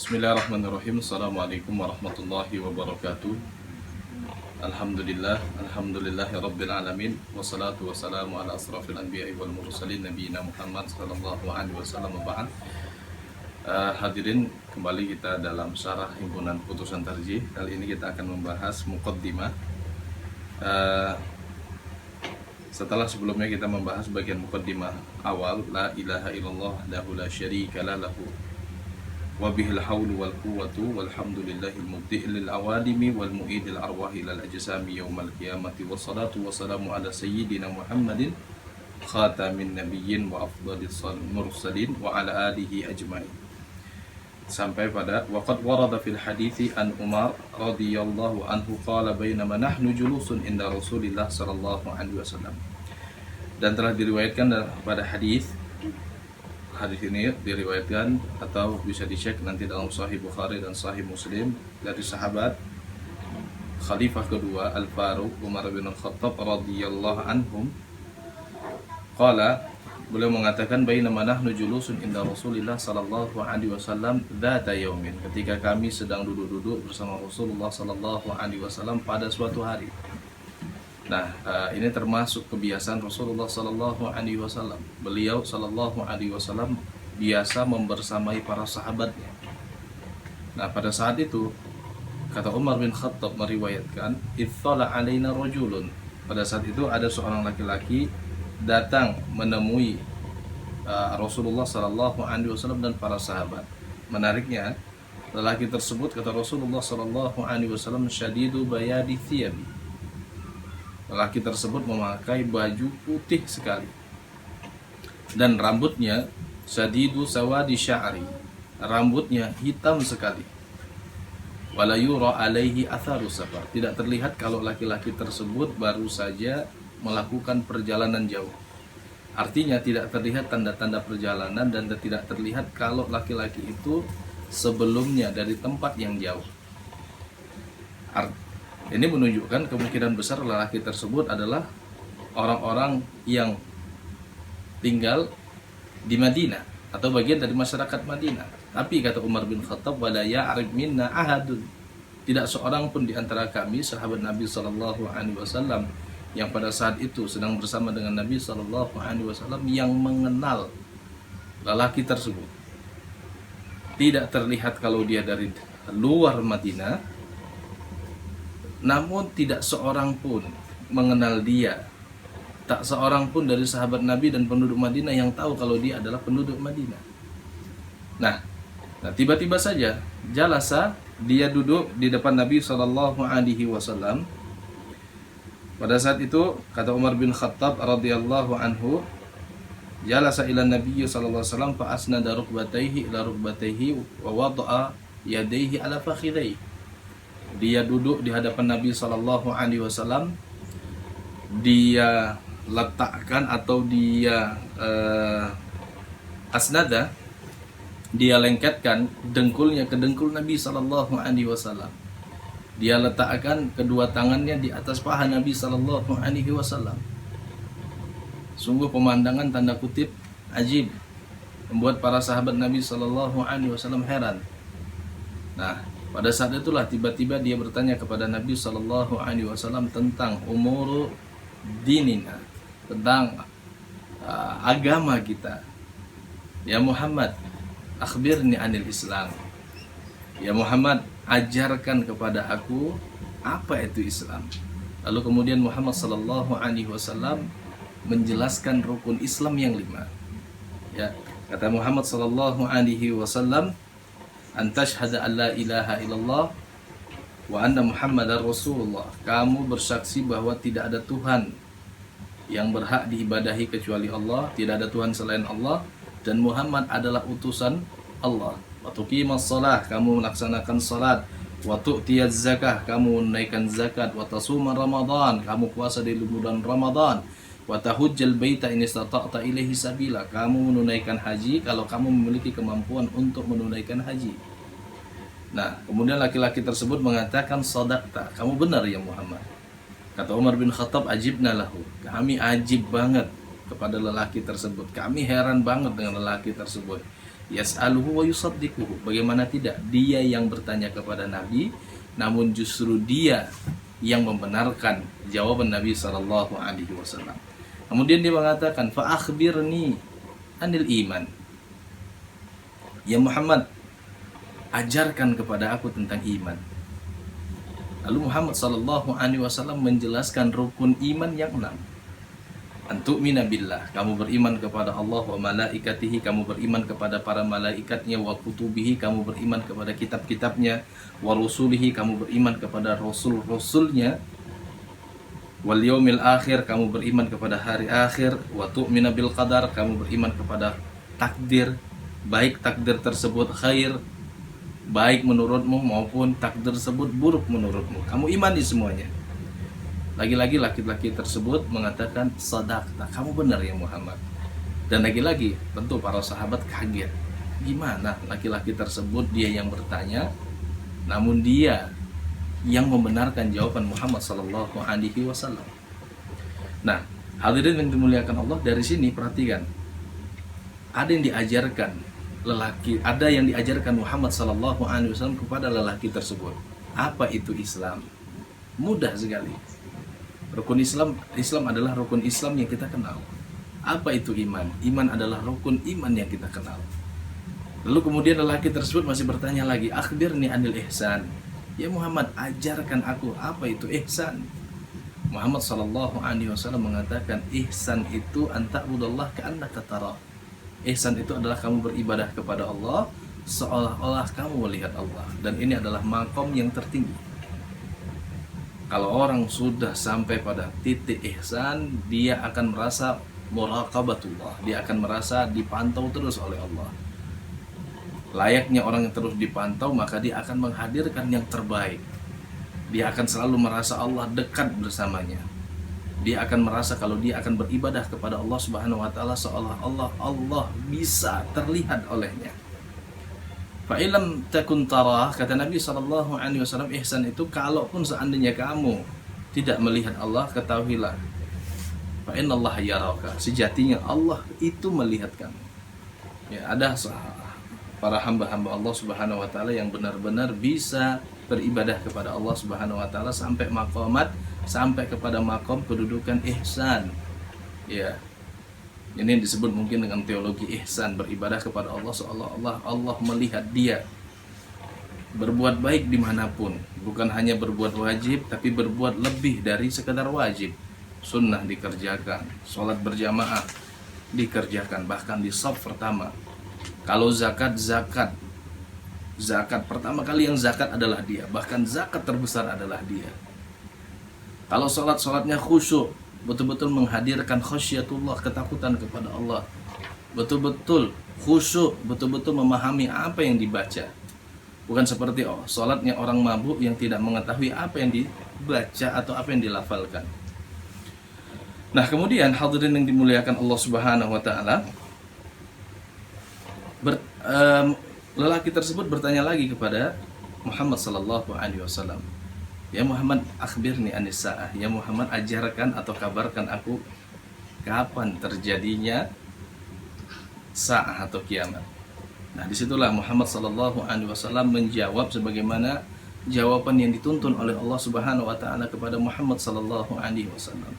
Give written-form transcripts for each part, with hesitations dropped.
Bismillahirrahmanirrahim. Assalamualaikum warahmatullahi wabarakatuh. Alhamdulillahirabbil alamin. Wassalatu wassalamu ala asrafil anbiya'i wal mursalin nabiyina Muhammad sallallahu alaihi wasallam wa ba'd. Hadirin, kembali kita dalam syarah himpunan putusan tarjih. Kali ini kita akan membahas muqaddimah. Setelah sebelumnya kita membahas bagian muqaddimah awal, la ilaha illallah wahdahu la syarika lahu wa bihil haulu wal quwwatu walhamdulillahil mubdi' lil awadimi wal mu'idil arwahi lal ajsami yaumal qiyamati wassalatu wassalamu ala sayyidina Muhammadin khatamin nabiyyin wa afdalis mursalin wa ala alihi ajmain. Sampai pada waqad warada fil hadithi an Umar radhiyallahu anhu qala bainama nahnu julusun inda Rasulillah sallallahu alaihi wasallam. Dan telah diriwayatkan pada hadis ini diriwayatkan atau bisa dicek nanti dalam Sahih Bukhari dan Sahih Muslim dari sahabat Khalifah kedua Al-Faruq Umar bin Al-Khattab radhiyallahu anhum. Qala, beliau mengatakan bainama nahnu julusun inda Rasulillah sallallahu alaihi wasallam dzata yaumin, ketika kami sedang duduk-duduk bersama Rasulullah sallallahu alaihi wasallam pada suatu hari. Nah, ini termasuk kebiasaan Rasulullah sallallahu alaihi wasallam. Beliau sallallahu alaihi wasallam biasa membersamai para sahabatnya. Nah, pada saat itu kata Umar bin Khattab meriwayatkan, "Ittala alaina rajulun." Pada saat itu ada seorang laki-laki datang menemui Rasulullah sallallahu alaihi wasallam dan para sahabat. Menariknya, lelaki tersebut kata Rasulullah sallallahu alaihi wasallam, "Syadidu bayadi thiyabi." Lelaki tersebut memakai baju putih sekali dan rambutnya syadidu sawadi sya'ri, rambutnya hitam sekali. Wala yura alaihi atharu safar, tidak terlihat kalau laki-laki tersebut baru saja melakukan perjalanan jauh. Artinya tidak terlihat tanda-tanda perjalanan dan tidak terlihat kalau laki-laki itu sebelumnya dari tempat yang jauh. Ini menunjukkan kemungkinan besar lelaki tersebut adalah orang-orang yang tinggal di Madinah atau bagian dari masyarakat Madinah. Tapi kata Umar bin Khattab, wala ya'rif minna ahadun, tidak seorang pun di antara kami sahabat Nabi sallallahu alaihi wasallam yang pada saat itu sedang bersama dengan Nabi sallallahu alaihi wasallam yang mengenal lelaki tersebut. Tidak terlihat kalau dia dari luar Madinah, namun tidak seorang pun mengenal dia. Tak seorang pun dari sahabat Nabi dan penduduk Madinah yang tahu kalau dia adalah penduduk Madinah. Nah, tiba-tiba saja jalasa, dia duduk di depan Nabi sallallahu alaihi wasallam. Pada saat itu kata Umar bin Khattab radhiyallahu anhu, jalasa ila Nabi sallallahu alaihi wasallam fa asnada rukbatayhi ila rukbatayhi wa wada'a yadayhi ala fakhidayhi. Dia duduk di hadapan Nabi sallallahu alaihi wasallam. Dia letakkan atau dia asnada, dia lengketkan dengkulnya ke dengkul Nabi sallallahu alaihi wasallam. Dia letakkan kedua tangannya di atas paha Nabi sallallahu alaihi wasallam. Sungguh pemandangan tanda kutip ajib, membuat para sahabat Nabi sallallahu alaihi wasallam heran. Nah, pada saat itulah tiba-tiba dia bertanya kepada Nabi sallallahu alaihi wasallam tentang umur dinina, tentang agama kita. Ya Muhammad, akhbirni anil Islam. Ya Muhammad, ajarkan kepada aku apa itu Islam. Lalu kemudian Muhammad sallallahu alaihi wasallam menjelaskan rukun Islam yang 5. Ya, kata Muhammad sallallahu alaihi wasallam, antashhada an la ilaha illallah wa anna Muhammadar Rasulullah. Kamu bersaksi bahwa tidak ada Tuhan yang berhak diibadahi kecuali Allah, tidak ada Tuhan selain Allah, dan Muhammad adalah utusan Allah. Wa tuqimas shalah, kamu melaksanakan salat. Wa tu'tiyaz zakah, kamu menunaikan zakat. Wa tasuma Ramadan, kamu puasa di bulan Ramadan. Wa tahujjal baita in istata'ta ilaihi sabila, kamu menunaikan haji kalau kamu memiliki kemampuan untuk menunaikan haji. Nah, kemudian laki-laki tersebut mengatakan, sadaqta, kamu benar ya Muhammad. Kata Umar bin Khattab, ajibna lahu, kami ajib banget kepada lelaki tersebut, kami heran banget dengan lelaki tersebut. yas'aluhu wa yusaddiquhu. Bagaimana tidak, dia yang bertanya kepada Nabi, namun justru dia yang membenarkan jawaban Nabi sallallahu alaihi wasallam. Kemudian dia mengatakan, fa akhbirni anil iman. Ya Muhammad, ajarkan kepada aku tentang iman. Lalu Muhammad sallallahu alaihi wasallam menjelaskan rukun iman yang 6. Antu'mina billah, kamu beriman kepada Allah, wa malaikatihi, kamu beriman kepada para malaikatnya, wa kutubihi, kamu beriman kepada kitab-kitabnya, wa rusulihi, kamu beriman kepada rasul-rasulnya, wal yaumil akhir, kamu beriman kepada hari akhir, wa tu'mina bil qadar, kamu beriman kepada takdir, baik takdir tersebut khair, baik menurutmu, maupun takdir tersebut buruk menurutmu. Kamu imani semuanya. Lagi-lagi laki-laki tersebut mengatakan, sadaqta, kamu benar ya Muhammad. Dan lagi-lagi tentu para sahabat kaget. Gimana laki-laki tersebut, dia yang bertanya, namun dia yang membenarkan jawaban Muhammad sallallahu alaihi wasallam. Nah, hadirin yang dimuliakan Allah, dari sini perhatikan. Ada yang diajarkan lelaki, ada yang diajarkan Muhammad sallallahu alaihi wasallam kepada lelaki tersebut. Apa itu Islam? Mudah sekali. Rukun Islam adalah rukun Islam yang kita kenal. Apa itu iman? Iman adalah rukun iman yang kita kenal. Lalu kemudian lelaki tersebut masih bertanya lagi, akhbirni anil ihsan. Ya Muhammad, ajarkan aku apa itu ihsan. Muhammad sallallahu alaihi wasallam mengatakan, ihsan itu anta'budallah ka'annaka tara. Ihsan itu adalah kamu beribadah kepada Allah seolah-olah kamu melihat Allah. Dan ini adalah maqam yang tertinggi. Kalau orang sudah sampai pada titik ihsan, dia akan merasa muraqabatullah, dia akan merasa dipantau terus oleh Allah. Layaknya orang yang terus dipantau, maka dia akan menghadirkan yang terbaik. Dia akan selalu merasa Allah dekat bersamanya. Dia akan merasa kalau dia akan beribadah kepada Allah Subhanahu wa taala seolah-olah Allah bisa terlihat olehnya. Fa'ilam takun tarah, kata Nabi sallallahu alaihi wasallam, ihsan itu kalaupun seandainya kamu tidak melihat Allah, ketahuilah, fa innallaha yaraka, sejatinya Allah itu melihat kamu. Ya, ada para hamba-hamba Allah Subhanahu wa taala yang benar-benar bisa beribadah kepada Allah Subhanahu wa taala sampai maqamat, sampai kepada maqam kedudukan ihsan. Ya. Ini disebut mungkin dengan teologi ihsan, beribadah kepada Allah seolah-olah Allah melihat dia. Berbuat baik dimanapun, bukan hanya berbuat wajib, tapi berbuat lebih dari sekadar wajib. Sunnah dikerjakan, sholat berjamaah dikerjakan, bahkan di shaf pertama. Kalau zakat pertama kali yang zakat adalah dia, bahkan zakat terbesar adalah dia. Kalau sholatnya khusyuk, betul-betul menghadirkan khasyatullah, ketakutan kepada Allah, betul-betul khusyuk, betul-betul memahami apa yang dibaca. Bukan seperti sholatnya orang mabuk yang tidak mengetahui apa yang dibaca atau apa yang dilafalkan. Nah, kemudian hadirin yang dimuliakan Allah Subhanahu wa taala, lelaki tersebut bertanya lagi kepada Muhammad sallallahu alaihi wasallam, ya Muhammad, akhbirni anis sa'ah. Ya Muhammad, ajarkan atau kabarkan aku kapan terjadinya sa'ah atau kiamat. Nah, disitulah Muhammad sallallahu alaihi wasallam menjawab sebagaimana jawaban yang dituntun oleh Allah Subhanahu wa taala kepada Muhammad sallallahu alaihi wasallam.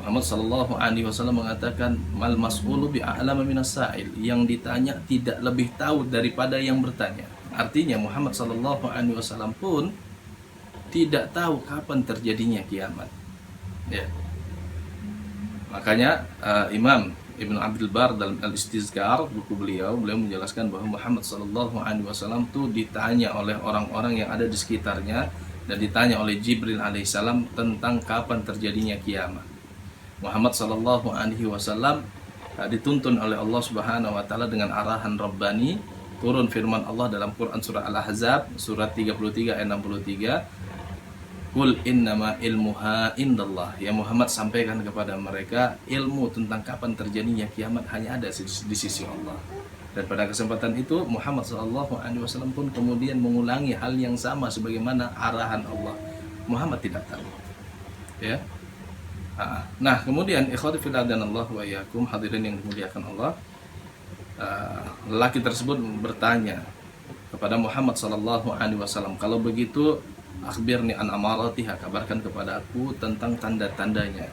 Muhammad sallallahu alaihi wasallam mengatakan, mal mas'ulu bi'alama minas sa'il, yang ditanya tidak lebih tahu daripada yang bertanya. Artinya Muhammad sallallahu alaihi wasallam pun tidak tahu kapan terjadinya kiamat. Ya. Makanya Imam Ibnu Abdul Bar dalam Al-Istizkar, buku beliau menjelaskan bahwa Muhammad sallallahu alaihi wasallam itu ditanya oleh orang-orang yang ada di sekitarnya dan ditanya oleh Jibril alaihissalam tentang kapan terjadinya kiamat. Muhammad sallallahu alaihi wasallam dituntun oleh Allah Subhanahu wa taala dengan arahan Rabbani, turun firman Allah dalam Quran surah Al-Ahzab surat 33 ayat 63, Qul innama ilmuha indallah. Ya Muhammad, sampaikan kepada mereka ilmu tentang kapan terjadinya kiamat hanya ada di sisi Allah. Dan pada kesempatan itu Muhammad SAW pun kemudian mengulangi hal yang sama sebagaimana arahan Allah. Muhammad tidak tahu. Ya. Nah, kemudian ikhwati fillah dan Allah wa iyyakum, hadirin yang dimuliakan Allah. lelaki tersebut bertanya kepada Muhammad sallallahu alaihi wasallam, kalau begitu akhbirni an amaratiha, kabarkan kepada aku tentang tanda-tandanya.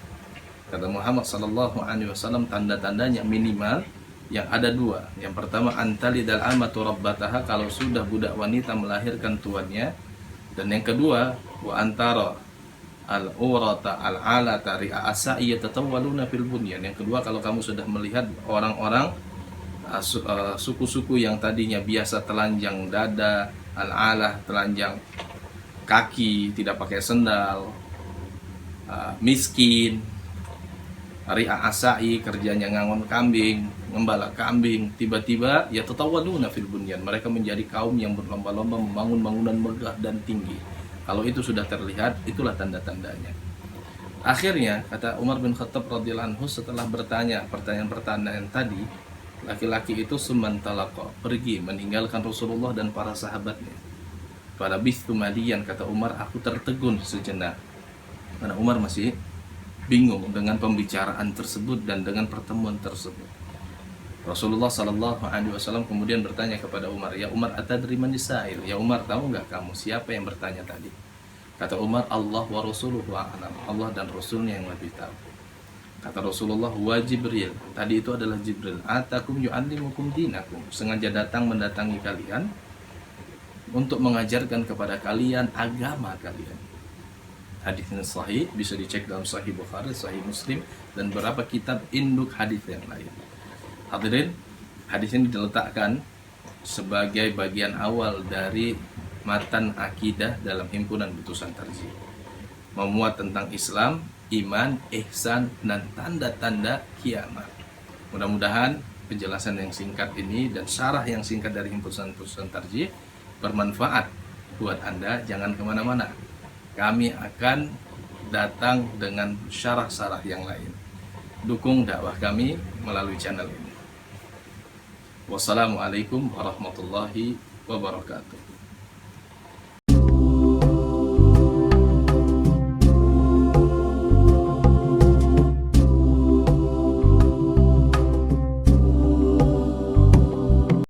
Kata Muhammad sallallahu alaihi wasallam, tanda-tandanya minimal yang ada dua. Yang pertama, antalidal amatu rabbataha, kalau sudah budak wanita melahirkan tuannya. Dan yang kedua, wa antara al-urata al-alata ri'asa yatatawwaluna fil bunyan. Yang kedua, kalau kamu sudah melihat orang-orang suku-suku yang tadinya biasa telanjang dada, al-alah telanjang kaki, tidak pakai sendal, miskin, ri'a asai, kerjanya ngangon kambing, ngembala kambing, tiba-tiba ya tatawaluna fil bunyan, mereka menjadi kaum yang berlomba-lomba membangun bangunan megah dan tinggi. Kalau itu sudah terlihat, itulah tanda-tandanya. Akhirnya kata Umar bin Khattab radhiyallahu anhu, setelah bertanya pertanyaan-pertanyaan tadi, laki-laki itu sumantalaqa, pergi meninggalkan Rasulullah dan para sahabatnya. Pada bistu madian, kata Umar, aku tertegun sejenak. Karena Umar masih bingung dengan pembicaraan tersebut dan dengan pertemuan tersebut. Rasulullah sallallahu alaihi wasallam kemudian bertanya kepada Umar, ya Umar, atadri man sa'il? Ya Umar, tahu nggak kamu siapa yang bertanya tadi? Kata Umar, Allah wa rasuluhu a'lam, Allah dan Rasulnya yang lebih tahu. Kata Rasulullah, wa Jibril, tadi itu adalah Jibril, atakum yu'allimukum dinakum, sengaja datang mendatangi kalian untuk mengajarkan kepada kalian agama kalian. Hadis ini sahih, bisa dicek dalam Sahih Bukhari, Sahih Muslim, dan beberapa kitab induk hadis yang lain. Hadirin, hadis ini diletakkan sebagai bagian awal dari matan akidah dalam himpunan Butusan Tarjih, memuat tentang Islam, iman, ihsan, dan tanda-tanda kiamat. Mudah-mudahan penjelasan yang singkat ini dan syarah yang singkat dari himpunan Butusan Tarjih bermanfaat buat Anda. Jangan kemana-mana, kami akan datang dengan syarah-syarah yang lain. Dukung dakwah kami melalui channel ini. Wassalamualaikum warahmatullahi wabarakatuh.